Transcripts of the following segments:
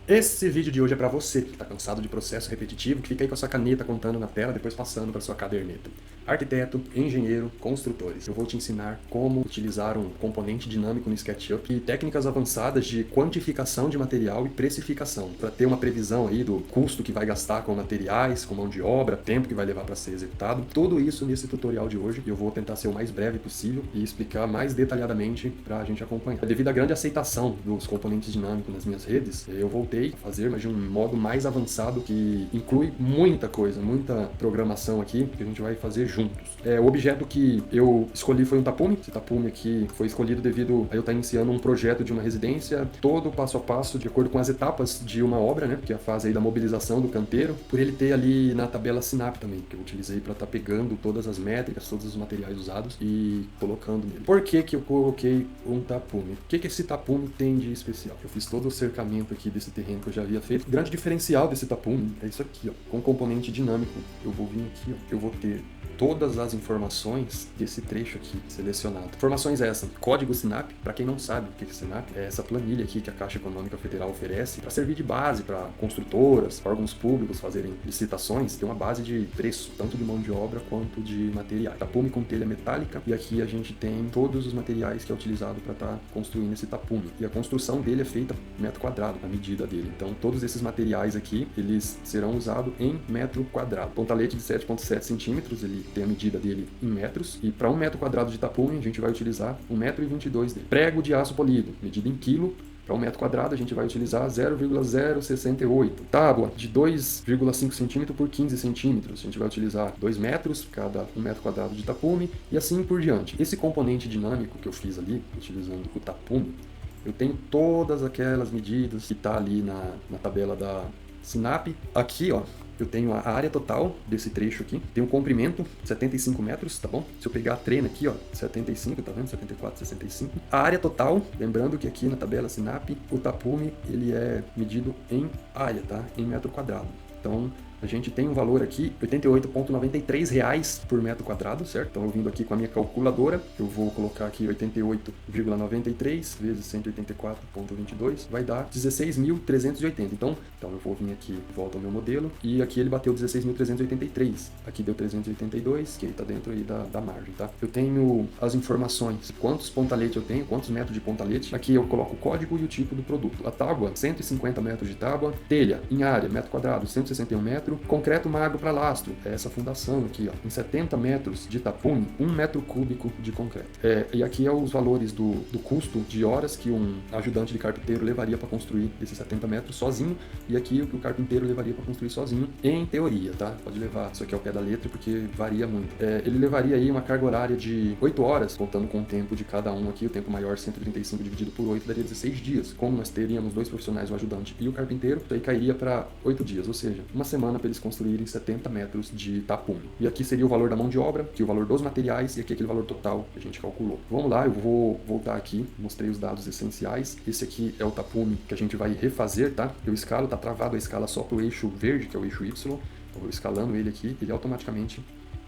Esse vídeo de hoje é para você que está cansado de processo repetitivo, que fica aí com a sua caneta contando na tela, depois passando para sua caderneta. Arquiteto, engenheiro, construtores. Eu vou te ensinar como utilizar um componente dinâmico no SketchUp e técnicas avançadas de quantificação de material e precificação, para ter uma previsão aí do custo que vai gastar com materiais, com mão de obra, tempo que vai levar para ser executado. Tudo isso nesse tutorial de hoje. Eu vou tentar ser o mais breve possível e explicar mais detalhadamente para a gente acompanhar. Devido à grande aceitação dos componentes dinâmicos nas minhas redes, eu voltei a fazer, mas de um modo mais avançado que inclui muita coisa, muita programação aqui que a gente vai fazer juntos. O objeto que eu escolhi foi um tapume. Esse tapume aqui foi escolhido devido a eu estar iniciando um projeto de uma residência, todo passo a passo, de acordo com as etapas de uma obra, né? Que é a fase aí da mobilização do canteiro, por ele ter ali na tabela Sinap também, que eu utilizei para estar pegando todas as métricas, todos os materiais usados e colocando nele. Por que que eu coloquei um tapume? O que que esse tapume tem de especial? Eu fiz todo o cercamento aqui desse terreno que eu já havia feito. O grande diferencial desse tapume é isso aqui, ó. Com componente dinâmico, eu vou vir aqui, ó. Eu vou ter todas as informações desse trecho aqui selecionado. Informações essas: código Sinap. Para quem não sabe o que é Sinap, é essa planilha aqui que a Caixa Econômica Federal oferece para servir de base para construtoras, órgãos públicos fazerem licitações. Tem uma base de preço, tanto de mão de obra quanto de materiais. Tapume com telha metálica, e aqui a gente tem todos os materiais que é utilizado para estar construindo esse tapume. E a construção dele é feita metro quadrado, a medida dele. Então todos esses materiais aqui, eles serão usados em metro quadrado. Pontalete de 7,7 centímetros, ele tem a medida dele em metros, e para 1 metro quadrado de tapume a gente vai utilizar 1,22 m dele. Prego de aço polido, medida em quilo. Para 1 metro quadrado a gente vai utilizar 0,068. Tábua de 2,5 cm por 15 cm. A gente vai utilizar 2 metros cada 1 metro quadrado de tapume e assim por diante. Esse componente dinâmico que eu fiz ali, utilizando o tapume, eu tenho todas aquelas medidas que está ali na tabela da Sinap. Aqui, ó, eu tenho a área total desse trecho aqui, tem um comprimento 75 metros, tá bom? Se eu pegar a trena aqui, ó, 75, tá vendo? 74, 65. A área total, lembrando que aqui na tabela Sinap, o tapume, ele é medido em área, tá? Em metro quadrado. Então, a gente tem um valor aqui, R$ 88,93 por metro quadrado, certo? Então, eu vindo aqui com a minha calculadora, eu vou colocar aqui 88,93 vezes 184,22, vai dar 16.380. Então, eu vou vir aqui, volta ao meu modelo, e aqui ele bateu 16.383. Aqui deu 382, que está dentro aí da margem, tá? Eu tenho as informações, quantos pontaletes eu tenho, quantos metros de pontalete. Aqui eu coloco o código e o tipo do produto. A tábua, 150 metros de tábua. Telha, em área, metro quadrado, 161 metros. Concreto magro para lastro, é essa fundação aqui, ó, em 70 metros de tapume, 1 metro cúbico de concreto. E aqui é os valores do custo de horas que um ajudante de carpinteiro levaria para construir esses 70 metros sozinho, e aqui o que o carpinteiro levaria para construir sozinho, em teoria, tá? Pode levar isso aqui ao pé da letra, porque varia muito. Ele levaria aí uma carga horária de 8 horas, contando com o tempo de cada um aqui, o tempo maior, 135 dividido por 8, daria 16 dias. Como nós teríamos 2 profissionais, o ajudante e o carpinteiro, isso aí cairia para 8 dias, ou seja, uma semana para eles construírem 70 metros de tapume. E aqui seria o valor da mão de obra, aqui o valor dos materiais e aqui aquele valor total que a gente calculou. Vamos lá, eu vou voltar aqui, mostrei os dados essenciais. Esse aqui é o tapume que a gente vai refazer, tá? Eu escalo, tá travado a escala só para o eixo verde, que é o eixo Y. Eu vou escalando ele aqui, ele automaticamente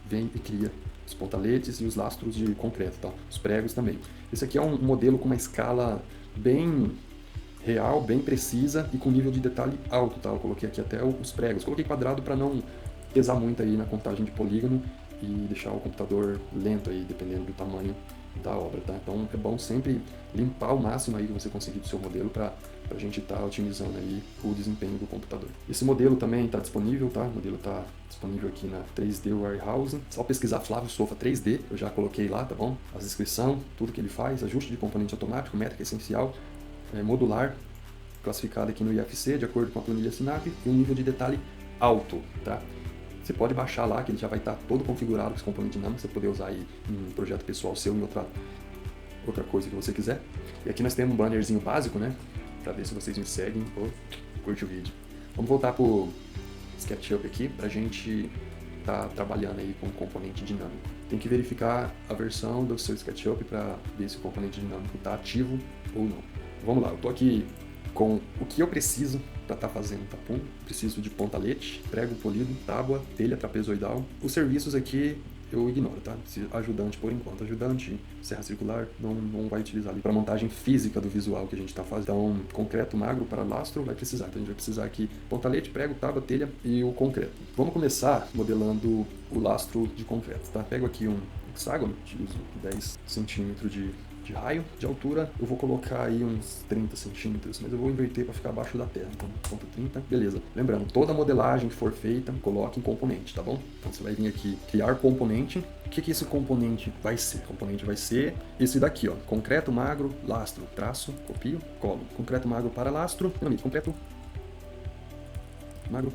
vem e cria os pontaletes e os lastros de concreto, tá? Os pregos também. Esse aqui é um modelo com uma escala bem real, bem precisa e com nível de detalhe alto, tá? Eu coloquei aqui até os pregos. Coloquei quadrado para não pesar muito aí na contagem de polígono e deixar o computador lento aí, dependendo do tamanho da obra, tá? Então é bom sempre limpar o máximo aí que você conseguir do seu modelo para a gente estar otimizando aí o desempenho do computador. Esse modelo também está disponível, tá? O modelo está disponível aqui na 3D Warehouse. Só pesquisar Flávio Sofa 3D, eu já coloquei lá, tá bom? A descrição, tudo que ele faz, ajuste de componente automático, métrica essencial, modular, classificado aqui no IFC, de acordo com a planilha Sinap, e um nível de detalhe alto, tá? Você pode baixar lá, que ele já vai estar todo configurado com esse componente dinâmico, você poder usar aí em um projeto pessoal seu, em outra coisa que você quiser. E aqui nós temos um bannerzinho básico, né? Para ver se vocês me seguem ou curte o vídeo. Vamos voltar para o SketchUp aqui, para a gente estar trabalhando aí com o componente dinâmico. Tem que verificar a versão do seu SketchUp para ver se o componente dinâmico está ativo ou não. Vamos lá, eu estou aqui com o que eu preciso para estar fazendo tapume. Preciso de pontalete, prego polido, tábua, telha trapezoidal. Os serviços aqui eu ignoro, tá? Se ajudante por enquanto. Ajudante, serra circular, não vai utilizar ali para montagem física do visual que a gente está fazendo. Então, concreto magro para lastro vai precisar. Então, a gente vai precisar aqui pontalete, prego, tábua, telha e o concreto. Vamos começar modelando o lastro de concreto, tá? Pego aqui um hexágono, utilizo 10 centímetros de raio. De altura, eu vou colocar aí uns 30 centímetros, mas eu vou inverter para ficar abaixo da terra. Então, ponto 30, beleza. Lembrando, toda modelagem que for feita, coloque em componente, tá bom? Então, você vai vir aqui, criar componente. O que esse componente vai ser? O componente vai ser esse daqui, ó. Concreto magro, lastro, traço, copio, colo. Concreto magro para lastro, finalmente, concreto magro,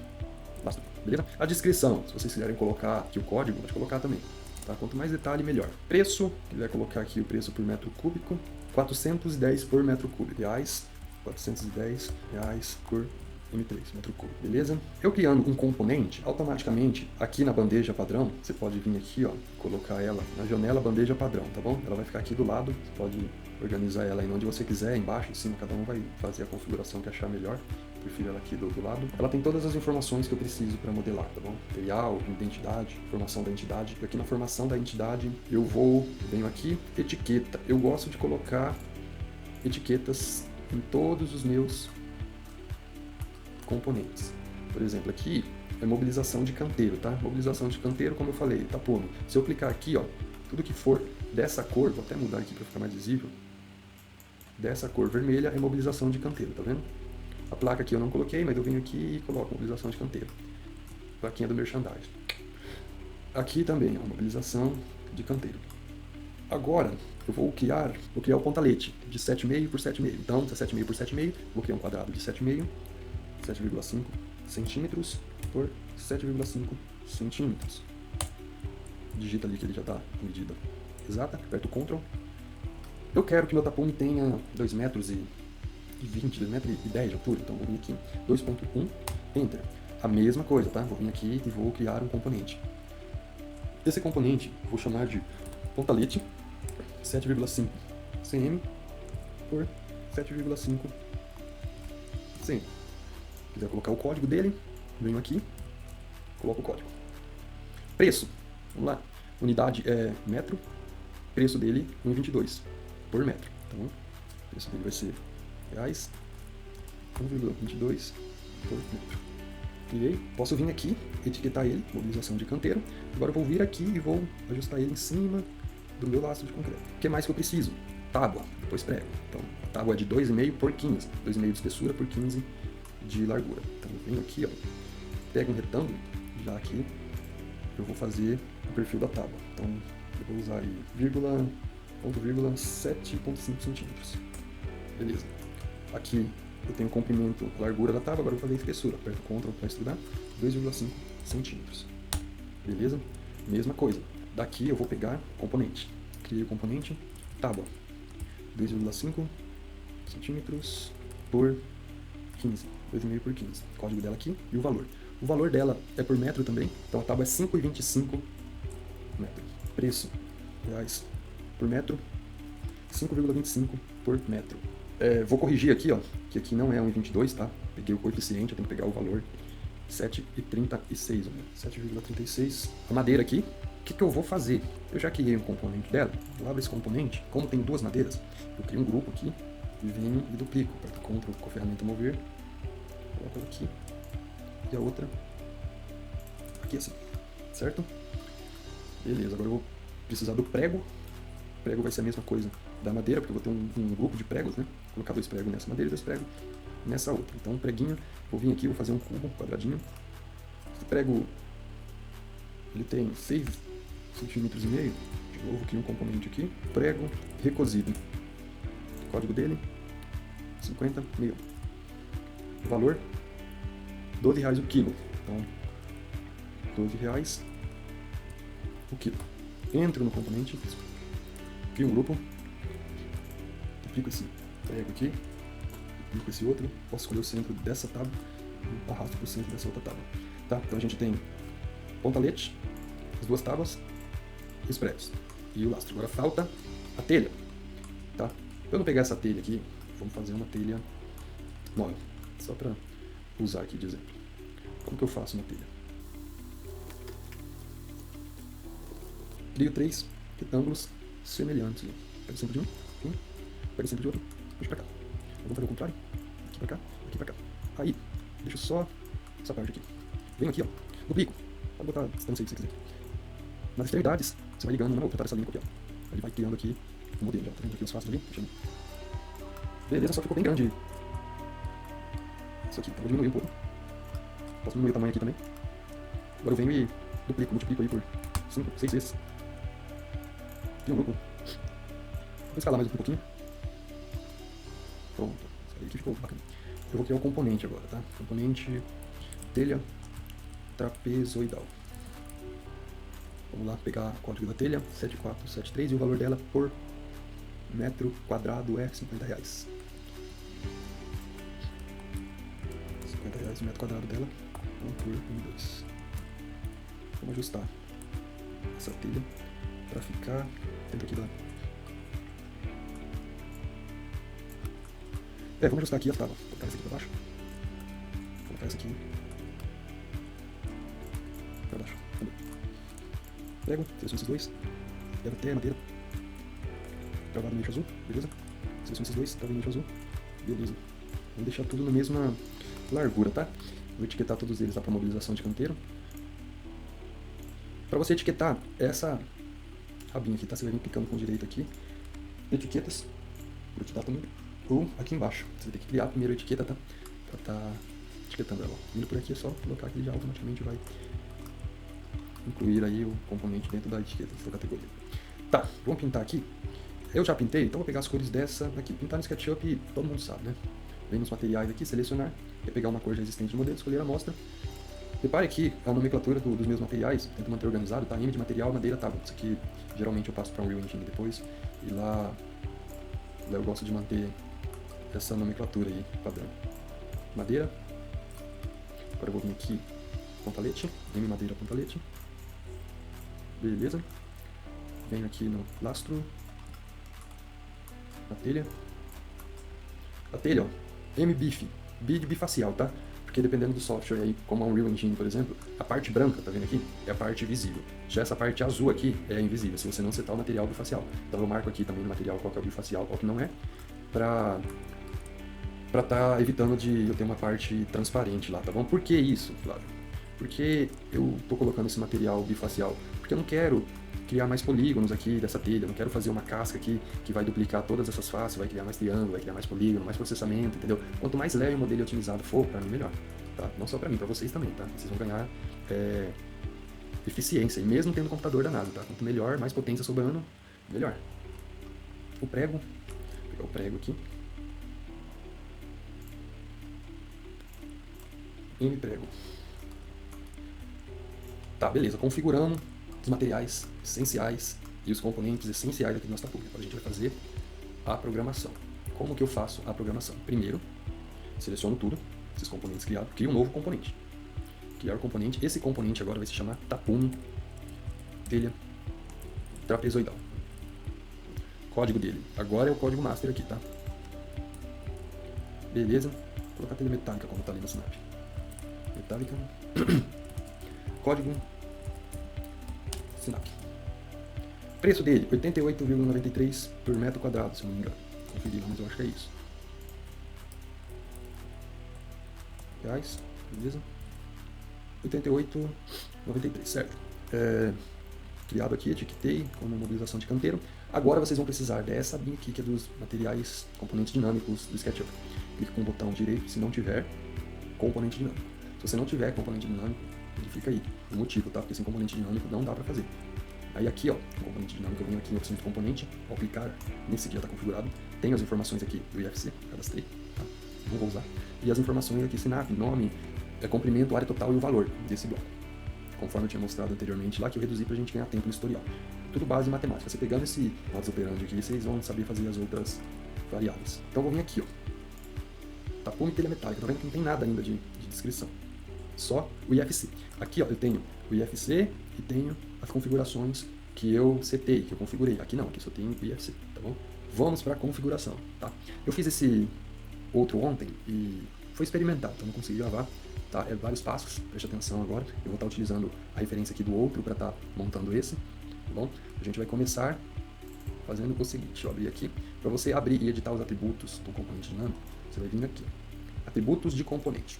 lastro, beleza? A descrição, se vocês quiserem colocar aqui o código, pode colocar também. Tá? Quanto mais detalhe, melhor. Preço, quiser colocar aqui o preço por metro cúbico, 410 por metro cúbico. Reais, 410 reais por M3, metro cúbico, beleza? Eu criando um componente, automaticamente, aqui na bandeja padrão, você pode vir aqui, ó, colocar ela na janela bandeja padrão, tá bom? Ela vai ficar aqui do lado, você pode organizar ela aí onde você quiser, embaixo, em cima, cada um vai fazer a configuração que achar melhor. Prefiro ela aqui do lado. Ela tem todas as informações que eu preciso para modelar, tá bom? Material, identidade, formação da entidade. E aqui na formação da entidade, venho aqui, etiqueta. Eu gosto de colocar etiquetas em todos os meus componentes. Por exemplo, aqui é mobilização de canteiro, tá? Mobilização de canteiro, como eu falei, tá pondo. Se eu clicar aqui, ó, tudo que for dessa cor, vou até mudar aqui para ficar mais visível, dessa cor vermelha é mobilização de canteiro, tá vendo? A placa aqui eu não coloquei, mas eu venho aqui e coloco mobilização de canteiro. Plaquinha do merchandising. Aqui também, ó, mobilização de canteiro. Agora, eu vou criar o pontalete de 7,5 por 7,5. Então, se é 7,5 por 7,5, vou criar um quadrado de 7,5, 7,5 centímetros por 7,5 centímetros. Digita ali que ele já está com medida exata, aperto o Ctrl. Eu quero que meu tapume tenha 2 metros e 20, 2 metros e 10 de altura, então vou vir aqui, 2.1, Enter. A mesma coisa, tá? Vou vir aqui e vou criar um componente. Esse componente vou chamar de pontalete 7,5 cm por 7,5 cm. Se quiser colocar o código dele, venho aqui, coloco o código. Preço, vamos lá, unidade é metro, preço dele 1,22 por metro, tá bom? O preço dele vai ser reais, 1,22 por metro. Criei, posso vir aqui, etiquetar ele, mobilização de canteiro. Agora eu vou vir aqui e vou ajustar ele em cima do meu lastro de concreto. O que mais que eu preciso? Tábua, depois prego. Então, a tábua é de 2,5 por 15, 2,5 de espessura por 15 de largura. Então, eu venho aqui, ó, pego um retângulo, já aqui, eu vou fazer o perfil da tábua. Então, eu vou usar aí ponto vírgula 7,5 centímetros. Beleza. Aqui eu tenho o comprimento, a largura da tábua, agora eu vou fazer a espessura. Aperto Ctrl para estudar, 2,5 centímetros. Beleza? Mesma coisa. Daqui eu vou pegar componente. Criei o componente, tábua, 2,5 centímetros por 15, 2,5 por 15. Código dela aqui e o valor. O valor dela é por metro também, então a tábua é 5,25 metros. Preço, reais por metro, 5,25 por metro. Vou corrigir aqui, ó, que aqui não é 1,22, tá? Peguei o coeficiente, eu tenho que pegar o valor 7,36, 7,36. A madeira aqui, o que eu vou fazer? Eu já criei um componente dela, eu abro esse componente, como tem duas madeiras, eu crio um grupo aqui e venho e duplico, aperto Ctrl com a ferramenta mover, coloco ela aqui e a outra aqui assim, certo? Beleza, agora eu vou precisar do prego. O prego vai ser a mesma coisa da madeira, porque eu vou ter um grupo de pregos, né? Vou colocar 2 pregos nessa madeira e 2 pregos nessa outra. Então, um preguinho, vou vir aqui, vou fazer um cubo, um quadradinho. Esse prego, ele tem 6,5 centímetros. De novo, aqui um componente aqui. Prego recosido. O código dele, 50 mil. O valor, R$12 o quilo. Então, R$12 o quilo. Entro no componente, crio um grupo, duplico esse prego aqui, duplico esse outro, posso escolher o centro dessa tábua e arrasto para o centro dessa outra tábua. Tá? Então a gente tem pontalete, as duas tábuas e os pregos e o lastro. Agora falta a telha. Tá? Para eu não pegar essa telha aqui, vamos fazer uma telha móvel, só para usar aqui de exemplo. Como que eu faço uma telha? crio 3 retângulos semelhantes. Pega sempre de um, pega sempre de outro, puxa pra cá. Vamos fazer o contrário, aqui pra cá, aqui pra cá. Aí, deixa só essa parte aqui. Venho aqui, ó, duplico. Pode botar a distância aí se você quiser. Nas extremidades, você vai ligando uma na outra, tá? Essa linha aqui, ó. Ele vai criando aqui o modelo, já. Tá vendo aqui os faces ali? Beleza, só ficou bem grande isso aqui. Então vou diminuir um pouco. Posso diminuir o tamanho aqui também. Agora eu venho e duplico, multiplico aí por 5, 6 vezes. Tem um grupo. Vou escalar mais um pouquinho. Pronto. Isso aí que ficou bacana. Eu vou criar o componente agora, tá? Componente telha trapezoidal. Vamos lá pegar o código da telha, 7473, e o valor dela por metro quadrado é R$50. R$50 o metro quadrado dela, 1 por 1,2. Vamos ajustar essa telha para ficar dentro aqui da... vamos ajustar aqui as tábuas. Vou colocar essa aqui para baixo. Vou colocar essa aqui para baixo. Pego, seleciono esses dois. Pego até a madeira. Travado no eixo azul, beleza? Seleciono esses dois, travado no eixo azul. Beleza. Vamos deixar tudo na mesma largura, tá? Vou etiquetar todos eles lá para mobilização de canteiro. Para você etiquetar essa rabinha aqui, tá? Você vai vir clicando com o direito aqui. Etiquetas. Vou te dar também. Ou aqui embaixo. Você vai ter que criar primeiro a etiqueta, tá? Pra tá etiquetando ela. Vindo por aqui é só colocar que ele já automaticamente vai incluir aí o componente dentro da etiqueta, da categoria. Tá, vamos pintar aqui. Eu já pintei, então vou pegar as cores dessa daqui. Pintar no SketchUp, todo mundo sabe, né? Vem nos materiais aqui, selecionar, pegar uma cor já existente do modelo, escolher a amostra. Repare aqui a nomenclatura dos meus materiais, tento manter organizado, tá? M de material, madeira, tábua. Isso aqui geralmente eu passo para um Unreal Engine depois, e lá eu gosto de manter essa nomenclatura aí, padrão. Madeira. Agora eu vou vir aqui, pontalete, M madeira, pontalete. Beleza. Venho aqui no lastro. Na telha. A telha, ó, M-Bif, B de bifacial, tá? Porque dependendo do software aí, como a Unreal Engine, por exemplo, a parte branca, tá vendo aqui? É a parte visível. Já essa parte azul aqui é invisível, se você não setar o material bifacial. Então eu marco aqui também no material qual que é o bifacial, qual que não é, pra tá evitando de eu ter uma parte transparente lá, tá bom? Por que isso, Flávio? Porque eu tô colocando esse material bifacial? Porque eu não quero criar mais polígonos aqui dessa telha, eu não quero fazer uma casca aqui que vai duplicar todas essas faces, vai criar mais triângulo, vai criar mais polígono, mais processamento, entendeu? Quanto mais leve o modelo otimizado for, para mim melhor, tá? Não só para mim, para vocês também, tá? Vocês vão ganhar eficiência, e mesmo tendo computador danado, tá? Quanto melhor, mais potência sobrando, melhor. O prego, vou pegar o prego aqui. M prego. Tá, beleza, configuramos os materiais essenciais e os componentes essenciais aqui do nosso Tapume. Agora a gente vai fazer a programação. Como que eu faço a programação? Primeiro, seleciono tudo, esses componentes criados, crio um novo componente. Criar o componente, esse componente agora vai se chamar Tapume telha trapezoidal. Código dele, agora é o código master aqui, tá? Beleza, vou colocar a telha metálica como tá ali no Snap. Metálica, código Snap. Preço dele, 88,93 por metro quadrado, se não me engano. Conferir, mas eu acho que é isso. Reais, beleza? 88,93, certo. Criado aqui, etiquetei como mobilização de canteiro. Agora vocês vão precisar dessa abinha aqui, que é dos materiais, componentes dinâmicos do SketchUp. Clique com o botão direito, se não tiver, componente dinâmico. Se você não tiver componente dinâmico, ele fica aí. O motivo, tá? Porque sem componente dinâmico não dá pra fazer. Aí aqui, ó, o componente dinâmico, eu venho aqui em opção de componente, ao clicar nesse aqui já está configurado, tem as informações aqui do IFC, cadastrei, tá? Não vou usar. E as informações aqui, Sinap, nome, comprimento, área total e o valor desse bloco. Conforme eu tinha mostrado anteriormente lá, que eu reduzi pra gente ganhar tempo no historial. Tudo base em matemática. Você pegando esse modus operandi aqui, vocês vão saber fazer as outras variáveis. Então eu vou vir aqui, ó. Tapume telha metálica, tá vendo que não tem nada ainda de descrição. Só o IFC. Aqui, ó, eu tenho o IFC e tenho as configurações que eu setei, que eu configurei. Aqui não, aqui só tem o IFC, tá bom? Vamos para a configuração, tá? Eu fiz esse outro ontem e foi experimental, então não consegui gravar, tá? É vários passos, preste atenção agora. Eu vou estar utilizando a referência aqui do outro para estar montando esse. tá bom? A gente vai começar fazendo o seguinte, deixa eu abrir aqui. Para você abrir e editar os atributos do componente dinâmico, você vai vir aqui, atributos de componente.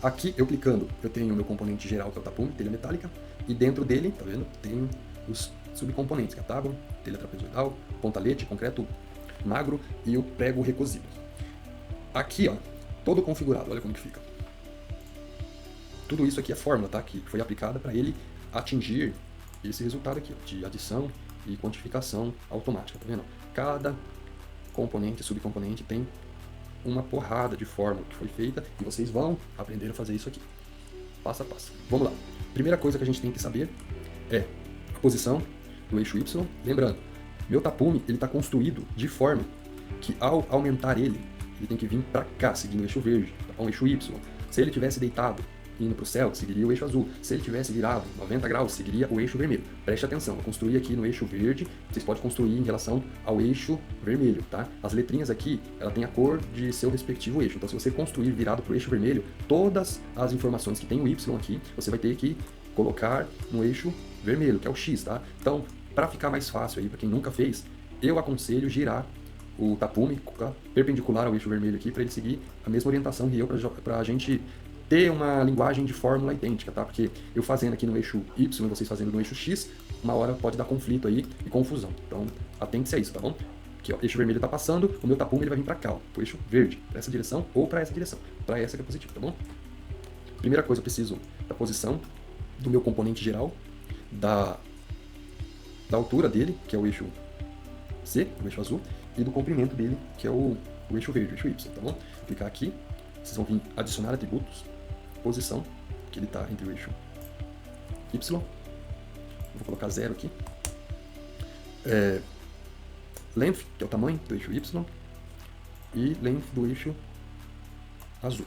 Aqui, eu clicando, eu tenho o meu componente geral, que é o tapume, telha metálica, e dentro dele, tá vendo? Tem os subcomponentes, que é a tábua, telha trapezoidal, pontalete, concreto magro e o prego recosivo. Aqui, ó, todo configurado, olha como que fica. Tudo isso aqui é fórmula, tá? Que foi aplicada para ele atingir esse resultado aqui, ó, de adição e quantificação automática, tá vendo? Cada componente, subcomponente tem uma porrada de fórmula que foi feita e vocês vão aprender a fazer isso aqui, passo a passo. Vamos lá. Primeira coisa que a gente tem que saber é a posição do eixo Y. Lembrando, meu tapume ele está construído de forma que ao aumentar ele tem que vir para cá, seguindo o eixo verde, tá bom? O eixo Y. Se ele tivesse deitado indo para o céu, seguiria o eixo azul. Se ele tivesse virado 90 graus, seguiria o eixo vermelho. Preste atenção, eu construí aqui no eixo verde, vocês podem construir em relação ao eixo vermelho, tá? As letrinhas aqui, ela tem a cor de seu respectivo eixo. Então, se você construir virado para o eixo vermelho, todas as informações que tem o Y aqui, você vai ter que colocar no eixo vermelho, que é o X, tá? Então, para ficar mais fácil aí, para quem nunca fez, eu aconselho girar o tapume perpendicular ao eixo vermelho aqui, para ele seguir a mesma orientação que eu, para a gente ter uma linguagem de fórmula idêntica, tá? Porque eu fazendo aqui no eixo Y e vocês fazendo no eixo X, uma hora pode dar conflito aí e confusão. Então, atente-se a isso, tá bom? Aqui, ó, eixo vermelho tá passando, o meu tapume ele vai vir para cá, ó, pro eixo verde, para essa direção ou para essa direção, para essa que é positiva, tá bom? Primeira coisa, eu preciso da posição do meu componente geral, da altura dele, que é o eixo C, o eixo azul, e do comprimento dele, que é o eixo verde, o eixo Y, tá bom? Vou clicar aqui, vocês vão vir adicionar atributos, posição, que ele está entre o eixo Y, vou colocar 0 aqui, length, que é o tamanho do eixo Y, e length do eixo azul,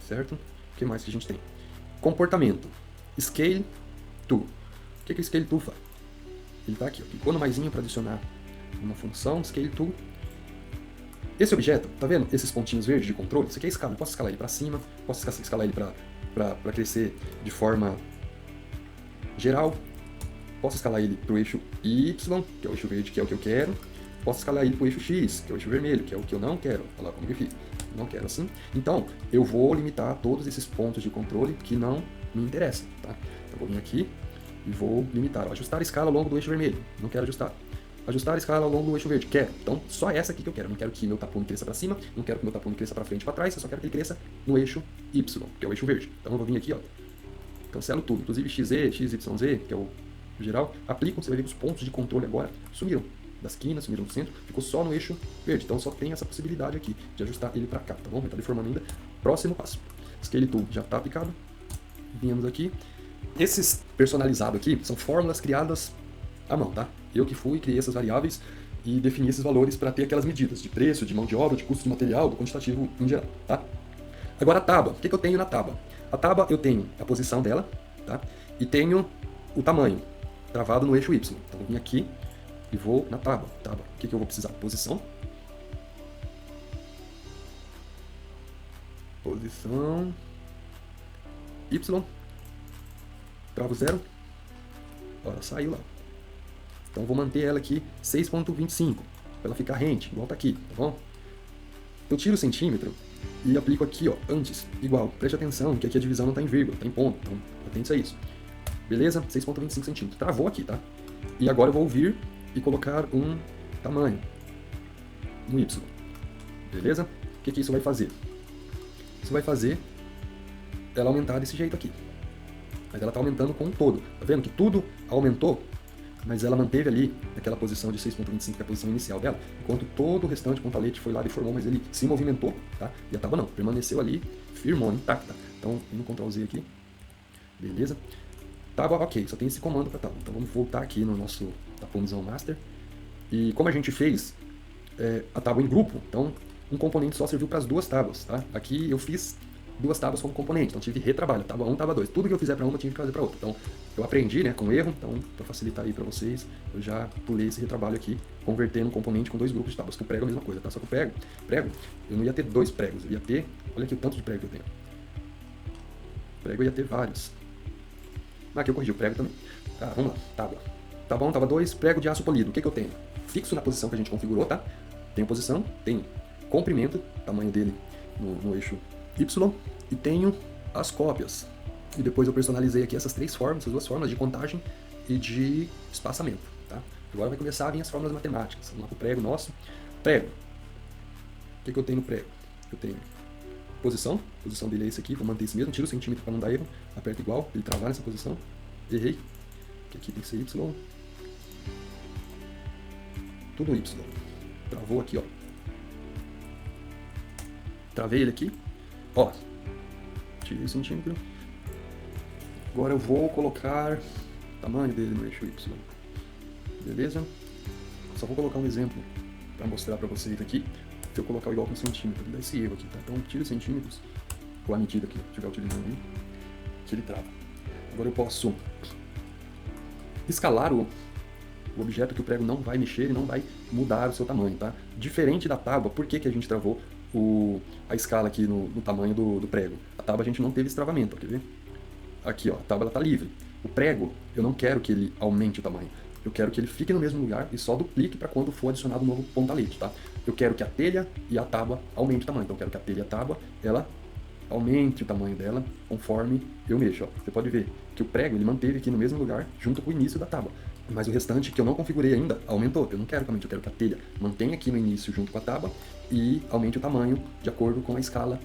certo? O que mais que a gente tem? Comportamento, scale to. O que o scale to faz? Ele está aqui, ó, clicou no maisinho para adicionar uma função, scale to. Esse objeto, tá vendo? Esses pontinhos verdes de controle, isso aqui é escala. Eu posso escalar ele para cima, posso escalar ele para crescer de forma geral, posso escalar ele para o eixo Y, que é o eixo verde, que é o que eu quero, posso escalar ele para o eixo X, que é o eixo vermelho, que é o que eu não quero. Olha lá como que fica. Não quero assim. Então, eu vou limitar todos esses pontos de controle que não me interessam, tá? Então, vou vir aqui e vou limitar. Ó, ajustar a escala ao longo do eixo vermelho. Não quero ajustar. Ajustar a escala ao longo do eixo verde. Quero. Então, só essa aqui que eu quero. Não quero que meu tapume cresça para cima, não quero que meu tapume cresça para frente e para trás, eu só quero que ele cresça no eixo Y, que é o eixo verde. Então, eu vou vir aqui, ó, cancelo tudo. Inclusive XZ, XYZ, que é o geral, aplico, você vai ver que os pontos de controle agora sumiram das quinas, sumiram do centro, ficou só no eixo verde. Então, só tem essa possibilidade aqui de ajustar ele para cá, tá bom? Vai estar deformando ainda. Próximo passo. Scale Tool já está aplicado. Viemos aqui. Esses personalizados aqui são fórmulas criadas à mão, tá? Eu que fui, criei essas variáveis e defini esses valores para ter aquelas medidas de preço, de mão de obra, de custo de material, do quantitativo em geral, tá? Agora a tábua, o que eu tenho na tábua? A tábua eu tenho a posição dela, tá? E tenho o tamanho, travado no eixo Y. Então eu vim aqui e vou na tábua. O que eu vou precisar? Posição. Posição. Y. Travo 0. Agora saiu lá. Então vou manter ela aqui 6.25, para ela ficar rente, igual tá aqui, tá bom? Eu tiro o centímetro e aplico aqui, ó, antes, igual. Preste atenção que aqui a divisão não tá em vírgula, tá em ponto, então atente a isso. Beleza? 6.25 centímetros. Travou aqui, tá? E agora eu vou vir e colocar um tamanho no Y. Beleza? O que isso vai fazer? Isso vai fazer ela aumentar desse jeito aqui. Mas ela tá aumentando com um todo. Tá vendo que tudo aumentou? Mas ela manteve ali naquela posição de 6.25, que é a posição inicial dela, enquanto todo o restante pontalete foi lá e formou, mas ele se movimentou, tá? E a tábua não, permaneceu ali, firmou, intacta. Então, no Ctrl Z aqui, beleza? Tábua, ok, só tem esse comando para tábua. Então, vamos voltar aqui no nosso tapumezão master. E como a gente fez a tábua em grupo, então, um componente só serviu para as duas tábuas, tá? Aqui eu fiz duas tábuas como componente, então tive retrabalho, tábua 1, tábua 2. Tudo que eu fizer para uma, eu tive que fazer para outra. Então, eu aprendi, né, com erro, então, para facilitar aí para vocês, eu já pulei esse retrabalho aqui, convertendo um componente com dois grupos de tábuas, que o prego é a mesma coisa, tá? Só que o prego, eu não ia ter dois pregos, eu ia ter, olha aqui o tanto de prego que eu tenho. Prego eu ia ter vários. Aqui eu corrigi o prego também. Tá, vamos lá, tábua. Tá bom, tábua 2, prego de aço polido. O que eu tenho? Fixo na posição que a gente configurou, tá? Tenho posição, tenho comprimento, tamanho dele no eixo Y, e tenho as cópias. E depois eu personalizei aqui essas duas formas de contagem e de espaçamento, tá? Agora vai começar a vir as fórmulas matemáticas. Vamos lá pro prego nosso. Prego. O que eu tenho no prego? Eu tenho posição dele é esse aqui, vou manter esse mesmo, tiro o centímetro para não dar erro, aperto igual, para ele travar nessa posição. Errei, que aqui tem que ser Y. Tudo Y. Travou aqui, ó. Travei ele aqui, ó. Tirei o centímetro. Agora eu vou colocar o tamanho dele no eixo Y. Beleza? Só vou colocar um exemplo para mostrar para vocês aqui. Se eu colocar igual com centímetro, ele dá esse erro aqui, tá? Então tira os centímetros, com a medida que eu estiver utilizando aí, que ele trava. Agora eu posso escalar o objeto que o prego não vai mexer e não vai mudar o seu tamanho, tá? Diferente da tábua, por que a gente travou a escala aqui no tamanho do prego? A tábua a gente não teve esse travamento, ó, quer ver? Aqui, ó, a tábua está livre. O prego, eu não quero que ele aumente o tamanho. Eu quero que ele fique no mesmo lugar e só duplique para quando for adicionado um novo pontalete, tá? Eu quero que a telha e a tábua aumentem o tamanho. Então eu quero que a telha e a tábua, ela aumente o tamanho dela conforme eu mexo, ó. Você pode ver que o prego, ele manteve aqui no mesmo lugar junto com o início da tábua. Mas o restante, que eu não configurei ainda, aumentou. Eu não quero que aumente, eu quero que a telha mantenha aqui no início junto com a tábua e aumente o tamanho de acordo com a escala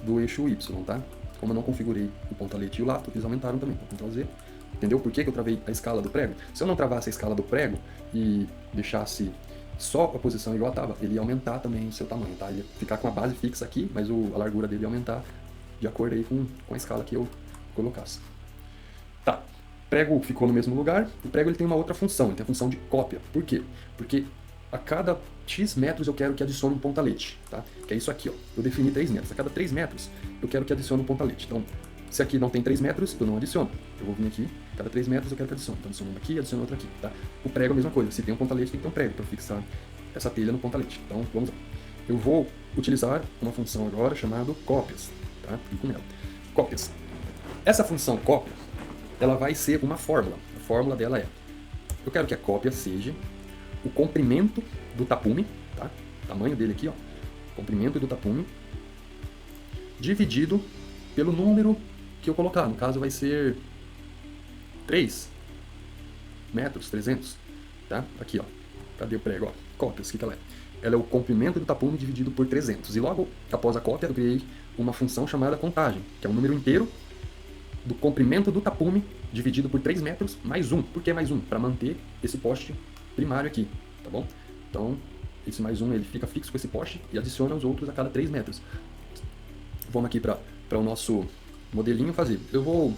do eixo Y, tá? Como eu não configurei o pontalete e o lato, eles aumentaram também. Então, Ctrl Z. Entendeu por que eu travei a escala do prego? Se eu não travasse a escala do prego e deixasse só a posição igual estava, ele ia aumentar também o seu tamanho, tá? Ele ia ficar com a base fixa aqui, mas a largura dele ia aumentar de acordo aí com a escala que eu colocasse. Tá, o prego ficou no mesmo lugar. O prego ele tem uma outra função, ele tem a função de cópia. Por quê? Porque a cada X metros eu quero que adicione um pontalete, tá? Que é isso aqui, ó. Eu defini 3 metros. A cada 3 metros eu quero que adicione um pontalete. Então, se aqui não tem 3 metros, eu não adiciono. Eu vou vir aqui, cada 3 metros eu quero que adicione. Então, adiciono aqui, adiciono outro aqui, tá? O prego é a mesma coisa. Se tem um pontalete, tem que ter um prego para fixar essa telha no pontalete. Então, vamos lá. Eu vou utilizar uma função agora chamada cópias, tá? Clico nela. Cópias. Essa função cópia, ela vai ser uma fórmula. A fórmula dela é: eu quero que a cópia seja o comprimento do tapume, tá? O tamanho dele aqui, ó. Comprimento do tapume dividido pelo número que eu colocar. No caso vai ser 3 metros, 300, tá? Aqui, ó. Cadê o prego, ó? Cópias, o que ela é? Ela é o comprimento do tapume dividido por 300. E logo após a cópia eu criei uma função chamada contagem, que é um número inteiro do comprimento do tapume dividido por 3 metros mais 1. Por que mais 1? Para manter esse poste primário aqui, tá bom? Então, esse mais 1 ele fica fixo com esse poste e adiciona os outros a cada 3 metros. Vamos aqui para o nosso modelinho fazer. Eu vou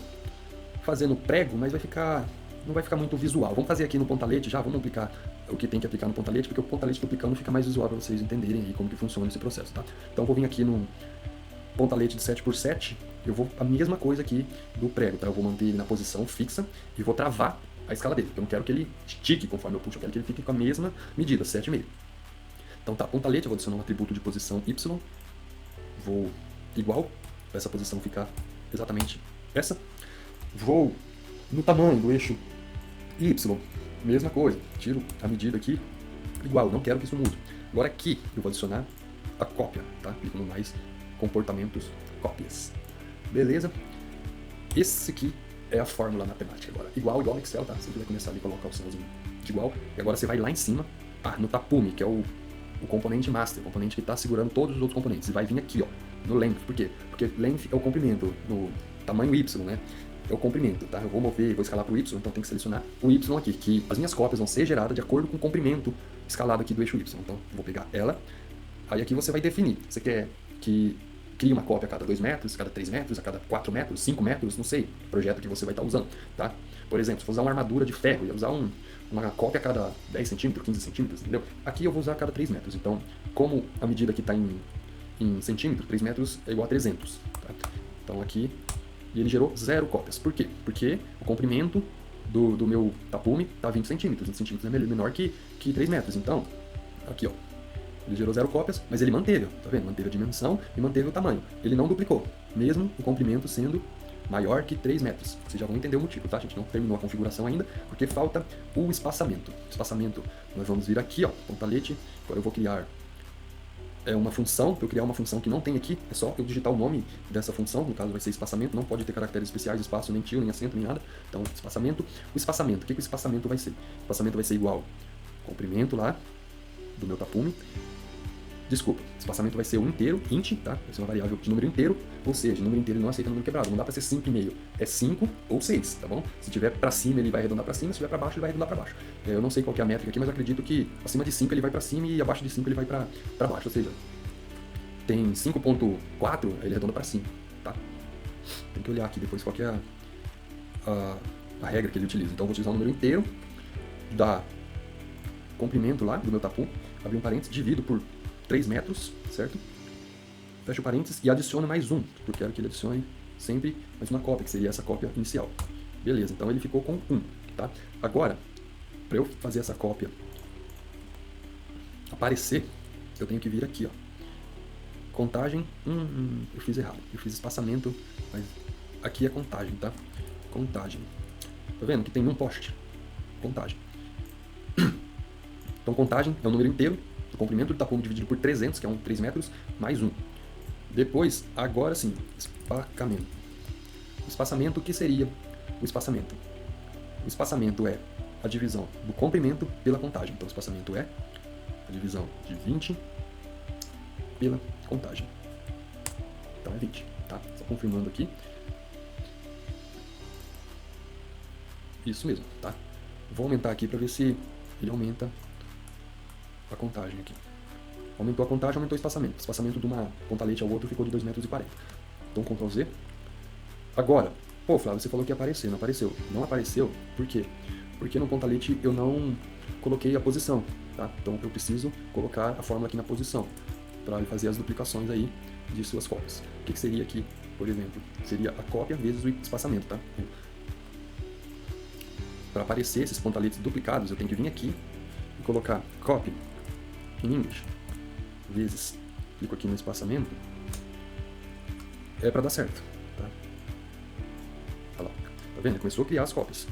fazer no prego, mas não vai ficar muito visual. Vamos fazer aqui no pontalete já, vamos aplicar o que tem que aplicar no pontalete, porque o pontalete duplicando fica mais visual para vocês entenderem aí como que funciona esse processo, tá? Então eu vou vir aqui no pontalete de 7x7, eu vou a mesma coisa aqui do prego, tá? Eu vou manter ele na posição fixa e vou travar a escala dele. Eu não quero que ele estique conforme eu puxo, eu quero que ele fique com a mesma medida, 7,5. Então tá, pontalete, eu vou adicionar um atributo de posição Y, vou igual, para essa posição ficar exatamente essa. Vou no tamanho do eixo Y, mesma coisa, tiro a medida aqui, igual, não quero que isso mude. Agora aqui eu vou adicionar a cópia, tá? Clico no mais comportamentos, cópias. Beleza? Esse aqui é a fórmula matemática agora. Igual no Excel, tá? Você vai começar ali a colocar o sinalzinho de igual. E agora você vai lá em cima, no tapume, que é o componente master, o componente que está segurando todos os outros componentes. E vai vir aqui, ó, no length. Por quê? Porque length é o comprimento, no tamanho Y, né? É o comprimento, tá? Eu vou mover, vou escalar para o Y, então tem que selecionar o Y aqui, que as minhas cópias vão ser geradas de acordo com o comprimento escalado aqui do eixo Y. Então, vou pegar ela. Aí aqui você vai definir. Você quer que crie uma cópia a cada 2 metros, a cada 3 metros, a cada 4 metros, 5 metros, não sei, projeto que você vai estar usando, tá? Por exemplo, se for usar uma armadura de ferro, eu ia usar uma cópia a cada 10 centímetros, 15 centímetros, entendeu? Aqui eu vou usar a cada 3 metros, então, como a medida aqui está em centímetros, 3 metros é igual a 300, tá? Então aqui, e ele gerou 0 cópias. Por quê? Porque o comprimento do meu tapume está 20 centímetros, 20 centímetros é menor que 3 metros, então, aqui ó, ele gerou 0 cópias, mas ele manteve, tá vendo? Manteve a dimensão e manteve o tamanho. Ele não duplicou, mesmo o comprimento sendo maior que 3 metros. Vocês já vão entender o motivo, tá? A gente não terminou a configuração ainda, porque falta o espaçamento. Espaçamento, nós vamos vir aqui, ó, pontalete. Agora eu vou criar uma função. Para eu criar uma função que não tem aqui, é só eu digitar o nome dessa função, no caso vai ser espaçamento, não pode ter caracteres especiais, espaço, nem tio, nem acento, nem nada. Então, espaçamento. O espaçamento, o que o espaçamento vai ser? O espaçamento vai ser igual ao comprimento lá do meu tapume. Desculpa, o espaçamento vai ser o inteiro, int, tá? Vai ser uma variável de número inteiro, ou seja, número inteiro não aceita número quebrado. Não dá para ser 5,5, é 5 ou 6, tá bom? Se tiver para cima, ele vai arredondar para cima, se tiver para baixo, ele vai arredondar para baixo. Eu não sei qual que é a métrica aqui, mas eu acredito que acima de 5 ele vai para cima e abaixo de 5 ele vai para baixo, ou seja, tem 5,4, ele arredonda para cima, tá? Tem que olhar aqui depois qual que é a regra que ele utiliza. Então eu vou utilizar o número inteiro da comprimento lá do meu tapu, abrir um parênteses, divido por 3 metros, certo? Fecho o parênteses e adiciono mais um, porque eu quero que ele adicione sempre mais uma cópia, que seria essa cópia inicial. Beleza, então ele ficou com 1, tá? Agora, para eu fazer essa cópia aparecer, eu tenho que vir aqui, ó. Contagem, eu fiz errado, eu fiz espaçamento, mas aqui é contagem, tá? Contagem. Tá vendo que tem um poste? Contagem. Então contagem é o número inteiro do comprimento do tapume dividido por 300, que é 3 metros, mais 1. Depois, agora sim, espacamento. O espaçamento, o que seria o espaçamento? O espaçamento é a divisão do comprimento pela contagem. Então o espaçamento é a divisão de 20 pela contagem. Então é 20, tá? Só confirmando aqui. Isso mesmo, tá? Vou aumentar aqui para ver se ele aumenta a contagem aqui. Aumentou a contagem, aumentou o espaçamento. O espaçamento de uma pontalete ao outro ficou de 2,40 metros. Então Ctrl Z. Agora, pô, Flávio, você falou que ia aparecer, não apareceu. Não apareceu, por quê? Porque no pontalete eu não coloquei a posição, tá? Então eu preciso colocar a fórmula aqui na posição, para ele fazer as duplicações aí de suas cópias. O que seria aqui, por exemplo? Seria a cópia vezes o espaçamento, tá? Para aparecer esses pontaletes duplicados, eu tenho que vir aqui e colocar copy in English vezes, clico aqui no espaçamento, é para dar certo, tá? Olha lá, tá vendo? Começou a criar as cópias.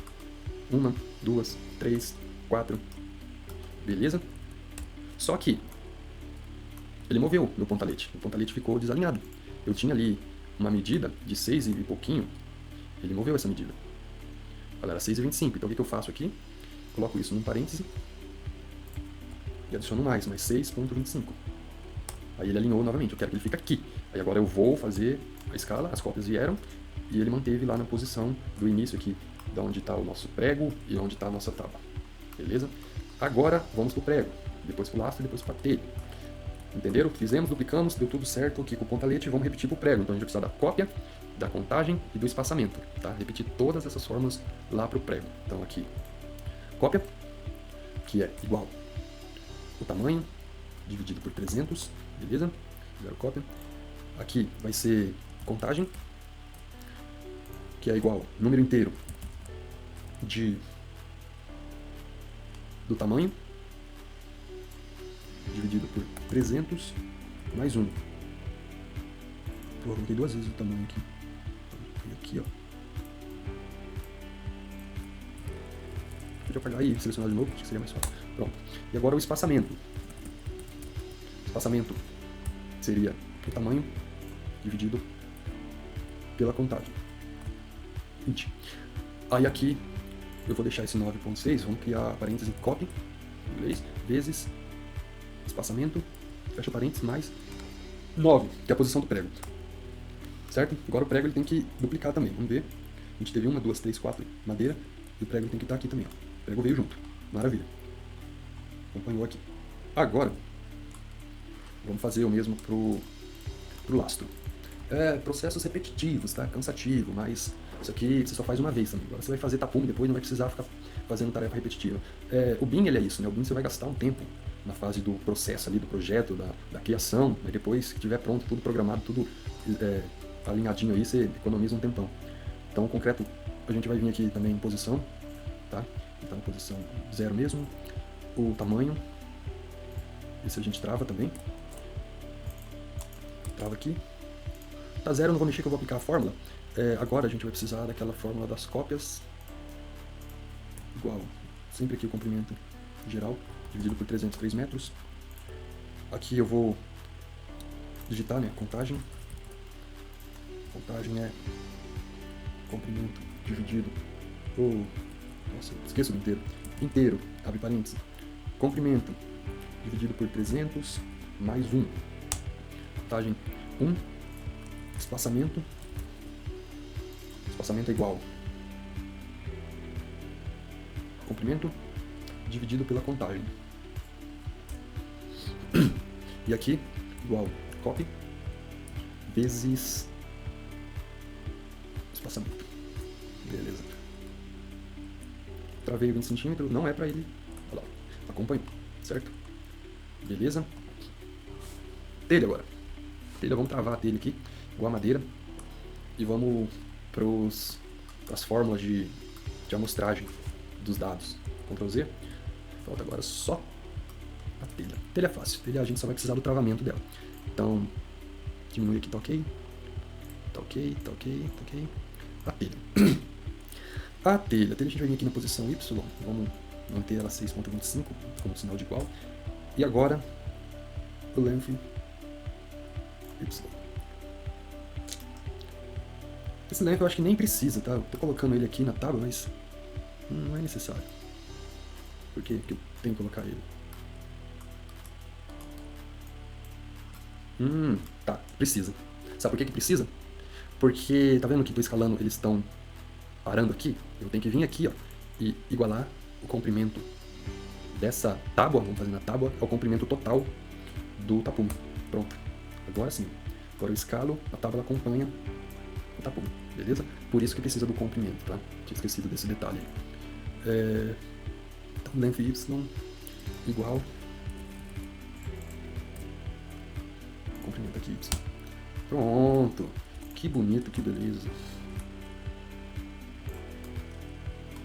1, 2, 3, 4, beleza? Só que ele moveu meu pontalete, o pontalete ficou desalinhado. Eu tinha ali uma medida de 6 e pouquinho, ele moveu essa medida. Ela era 6,25, então o que eu faço aqui? Coloco isso num parêntese e adiciono mais 6,25. Aí ele alinhou novamente, eu quero que ele fique aqui. Aí agora eu vou fazer a escala, as cópias vieram, e ele manteve lá na posição do início aqui, da onde está o nosso prego e onde está a nossa tábua. Beleza? Agora vamos para o prego, depois para o lastro e depois para a telha. Entenderam? Fizemos, duplicamos, deu tudo certo aqui com o pontalete, vamos repetir para o prego. Então a gente vai precisar da cópia, da contagem e do espaçamento, tá? Repetir todas essas fórmulas lá para o prego. Então aqui, cópia, que é igual o tamanho dividido por 300, beleza? Zero cópia. Aqui vai ser contagem, que é igual número inteiro do tamanho dividido por 300 mais 1. Eu coloquei 2 vezes o tamanho aqui. Aqui, ó. Podia apagar e selecionar de novo, acho que seria mais fácil. Pronto. E agora o espaçamento. O espaçamento seria o tamanho dividido pela contagem. 20. Aí aqui eu vou deixar esse 9,6, vamos criar parênteses copy, em inglês, vezes espaçamento, fecha parênteses, mais 9, que é a posição do prego. Certo? Agora o prego ele tem que duplicar também, vamos ver. A gente teve 1, 2, 3, 4 madeira, e o prego tem que estar aqui também, ó. O prego veio junto, maravilha. Acompanhou aqui. Agora, vamos fazer o mesmo pro lastro. Processos repetitivos, tá? Cansativo, mas isso aqui você só faz uma vez também. Agora você vai fazer tapume, depois não vai precisar ficar fazendo tarefa repetitiva. O BIM, ele é isso, né? O BIM você vai gastar um tempo na fase do processo ali, do projeto, da criação, mas depois que estiver pronto, tudo programado, tudo alinhadinho aí, você economiza um tempão. Então o concreto, a gente vai vir aqui também em posição, tá? Então posição 0 mesmo. O tamanho, esse a gente trava também. Trava aqui. Tá zero, eu não vou mexer que eu vou aplicar a fórmula. Agora a gente vai precisar daquela fórmula das cópias. Igual, sempre aqui o comprimento geral, dividido por 303 metros. Aqui eu vou digitar, né, contagem. Contagem é comprimento dividido por... Nossa, esqueço do inteiro. Inteiro, abre parênteses. Comprimento dividido por 300 mais 1. Contagem 1. Espaçamento. Espaçamento é igual. Comprimento dividido pela contagem. E aqui, igual copy vezes espaçamento. Beleza. Travei o 20 centímetros, não é pra ele. Olha lá, acompanhou, certo? Beleza. Telha agora. Telha, vamos travar a telha aqui, igual a madeira. E vamos pras fórmulas de amostragem dos dados. Ctrl Z. Falta agora só a telha. Telha é fácil. Telha a gente só vai precisar do travamento dela. Então, diminui aqui, tá ok. Tá ok, tá ok, tá ok. A telha. A telha a gente vai vir aqui na posição Y. Vamos manter ela 6.25 como sinal de igual. E agora, o length Y. Esse length eu acho que nem precisa, tá? Eu tô colocando ele aqui na tábua, mas não é necessário. Por que eu tenho que colocar ele? Tá, precisa. Sabe por que precisa? Porque, tá vendo que tô escalando, eles estão parando aqui? Eu tenho que vir aqui, ó, e igualar o comprimento dessa tábua, vamos fazer na tábua, ao comprimento total do tapume. Pronto. Agora sim. Agora eu escalo, a tábua acompanha o tapume, beleza? Por isso que precisa do comprimento, tá? Tinha esquecido desse detalhe aí. Então, length Y igual comprimento aqui Y. Pronto. Que bonito, que beleza.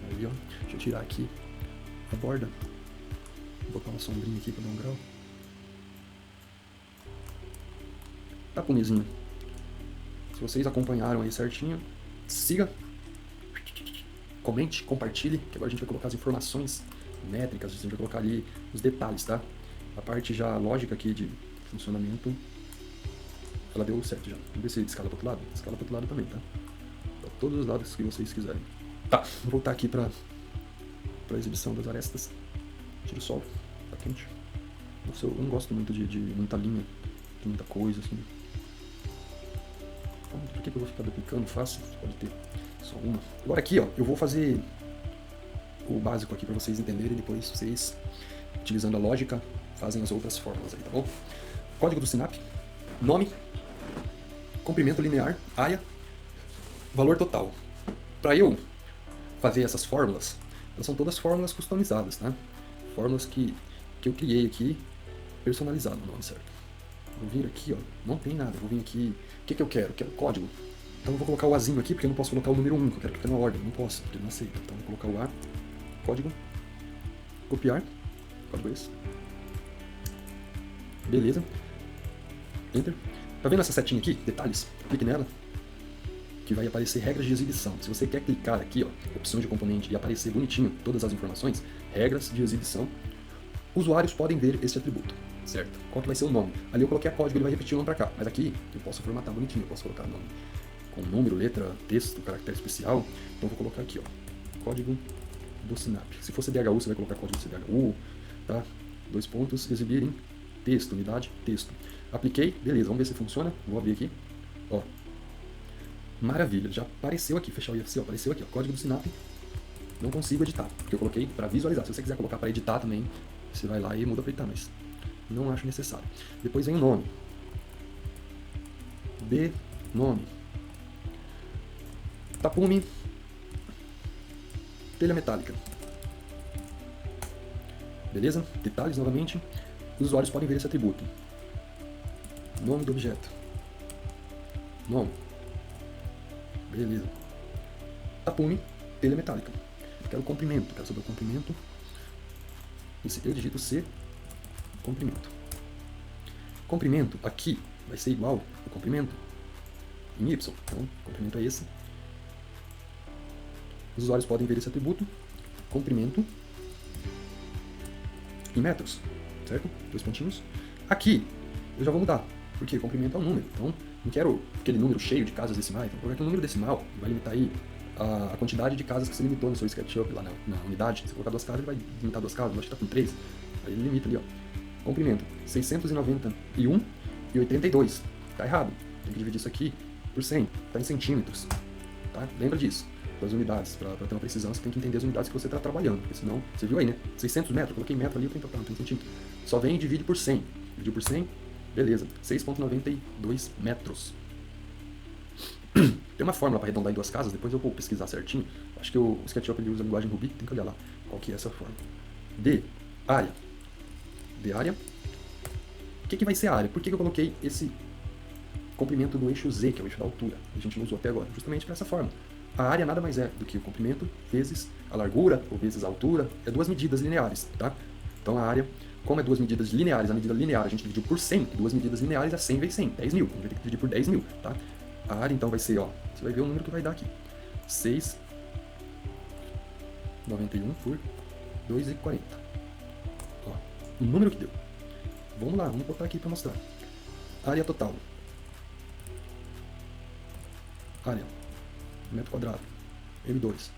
Aí, ó. Deixa eu tirar aqui a borda. Vou botar uma sombrinha aqui para dar um grau. Tapumezinho. Se vocês acompanharam aí certinho, siga. Comente, compartilhe, que agora a gente vai colocar as informações métricas, a gente vai colocar ali os detalhes, tá? A parte já lógica aqui de funcionamento, ela deu certo já. Vamos ver se escala para outro lado. Escala para outro lado também, tá? Para todos os lados que vocês quiserem. Tá, vou voltar aqui para a exibição das arestas. Tira o sol, tá quente. Nossa, eu não gosto muito de muita linha, de muita coisa, assim. Então, por que eu vou ficar duplicando? Fácil, pode ter só uma. Agora aqui, ó, eu vou fazer o básico aqui para vocês entenderem, depois vocês, utilizando a lógica, fazem as outras fórmulas aí, tá bom? Código do Sinap, nome, comprimento linear, área, valor total. Para eu fazer essas fórmulas, elas são todas fórmulas customizadas, tá? Fórmulas que eu criei aqui, personalizado o nome, certo? Vou vir aqui, ó, não tem nada, vou vir aqui, o que eu quero? Quero código. Então eu vou colocar o Azinho aqui, porque eu não posso colocar o número 1, que eu quero que fique na ordem, não posso, porque ele não aceita. Então eu vou colocar o A, código, copiar, código esse. Beleza. Enter. Tá vendo essa setinha aqui? Detalhes. Clique nela, que vai aparecer regras de exibição. Se você quer clicar aqui, ó, opções de componente e aparecer bonitinho todas as informações, regras de exibição, usuários podem ver este atributo, certo? Qual que vai ser o nome? Ali eu coloquei a código, ele vai repetir o nome pra cá, mas aqui eu posso formatar bonitinho, eu posso colocar nome com número, letra, texto, caractere especial. Então eu vou colocar aqui, ó, código do Sinap. Se for CDHU, você vai colocar código do CDHU, tá? 2 pontos, exibir em texto, unidade, texto. Apliquei, beleza, vamos ver se funciona. Vou abrir aqui, ó. Maravilha, já apareceu aqui, fechar o IFC, ó, apareceu aqui, ó, código do Sinap. Não consigo editar, porque eu coloquei para visualizar. Se você quiser colocar para editar também, você vai lá e muda para editar, mas não acho necessário. Depois vem o nome. B, nome. Tapume, telha metálica. Beleza? Detalhes novamente. Os usuários podem ver esse atributo. Nome do objeto. Nome. Beleza. Tapume, telha metálica. Quero o comprimento. Quero saber o comprimento. Eu digito C, comprimento. Comprimento aqui vai ser igual ao comprimento em Y. Então, o comprimento é esse. Os usuários podem ver esse atributo, comprimento, em metros, certo? 2 pontinhos. Aqui, eu já vou mudar, porque comprimento é um número. Então, não quero aquele número cheio de casas decimais. Então, vou colocar aqui um número decimal, vai limitar aí a quantidade de casas que você limitou no seu SketchUp lá na unidade. Se você colocar 2 casas, ele vai limitar 2 casas. Eu acho que está com 3. Aí ele limita ali, ó. Comprimento, 691,82. Tá errado. Tem que dividir isso aqui por 100. Tá em centímetros. Tá? Lembra disso. Das unidades. Para ter uma precisão, você tem que entender as unidades que você está trabalhando. Porque senão, você viu aí, né? 600 metros. Eu coloquei metro ali, eu tenho não tem centímetro. Só vem e divide por 100. Dividiu por 100, beleza. 6,92 metros. Tem uma fórmula para arredondar em 2 casas, depois eu vou pesquisar certinho. Acho que o SketchUp ele usa a linguagem Ruby, tem que olhar lá qual que é essa fórmula. D, área. D, área. O que vai ser a área? Por que eu coloquei esse comprimento do eixo Z, que é o eixo da altura? A gente não usou até agora, justamente para essa fórmula. A área nada mais é do que o comprimento vezes a largura, ou vezes a altura. É 2 medidas lineares, tá? Então a área, como é 2 medidas lineares, a medida linear a gente dividiu por 100, 2 medidas lineares é 100 vezes 100, 10 mil. A gente vai ter que dividir por 10 mil, tá? A área então vai ser, ó, você vai ver o número que vai dar aqui. 6,91 por 2,40. Ó, o número que deu. Vamos lá, vamos botar aqui para mostrar. Área total. Área. Metro quadrado. M2.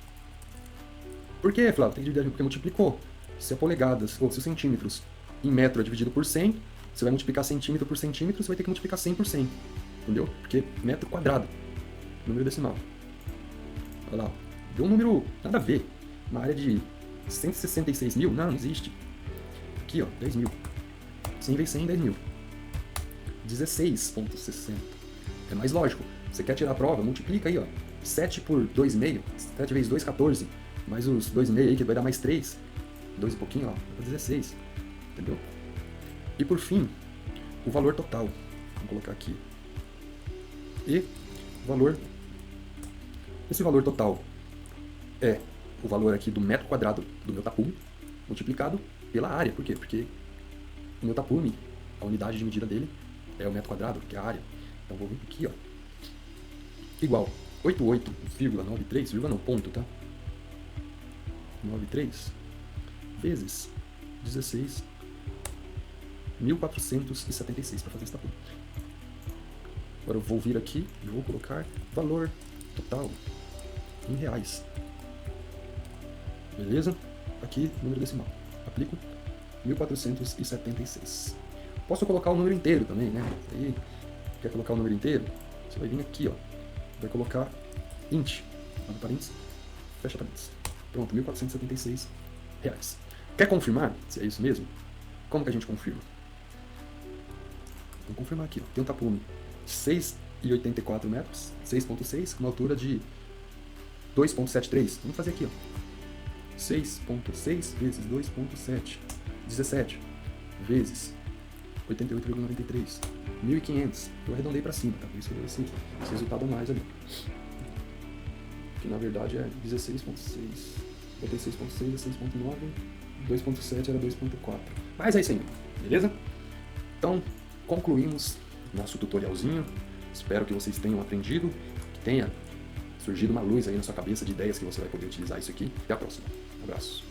Por que, Flávio? Tem que dividir porque multiplicou. Se é polegadas, ou se os centímetros em metro é dividido por 100, você vai multiplicar centímetro por centímetro, você vai ter que multiplicar 100 por 100. Entendeu? Porque metro quadrado. Número decimal. Olha lá. Deu um número nada a ver. Uma área de 166 mil? Não existe. Aqui, ó, 10 mil. 100 vezes 100, 10 mil. 16,60. É mais lógico. Você quer tirar a prova? Multiplica aí, ó. 7 por 2,5. 7 vezes 2, 14. Mais os 2,5 aí, que vai dar mais 3. 2 e pouquinho, ó. 16. Entendeu? E por fim, o valor total. Vou colocar aqui. E o valor. Esse valor total é o valor aqui do metro quadrado do meu tapume multiplicado pela área. Por quê? Porque o meu tapume, a unidade de medida dele é o metro quadrado, que é a área. Então vou vir aqui, ó. Igual 88,93, não, ponto, tá? 93 vezes 16.476 para fazer esse tapume. Agora eu vou vir aqui e vou colocar valor total em reais. Beleza? Aqui, número decimal. Aplico 1.476. Posso colocar o número inteiro também, né? Aí, quer colocar o número inteiro? Você vai vir aqui, ó. Vai colocar int. Abre parênteses, fecha parênteses. Pronto, 1.476 reais. Quer confirmar se é isso mesmo? Como que a gente confirma? Vou confirmar aqui, ó. Tem um tapume 6,84 metros, 6,6, com uma altura de 2,73. Vamos fazer aqui, ó. 6,6 vezes 2,7, 17 vezes 88,93, 1.500. Eu arredondei para cima, tá? Por isso que eu dei esse resultado a mais ali. Que na verdade é 16,6. Botei 6,6 é 6,9, 2,7 era 2,4. Mas é isso aí, beleza? Então, concluímos nosso tutorialzinho. Espero que vocês tenham aprendido, que tenha surgido uma luz aí na sua cabeça de ideias que você vai poder utilizar isso aqui. Até a próxima. Um abraço.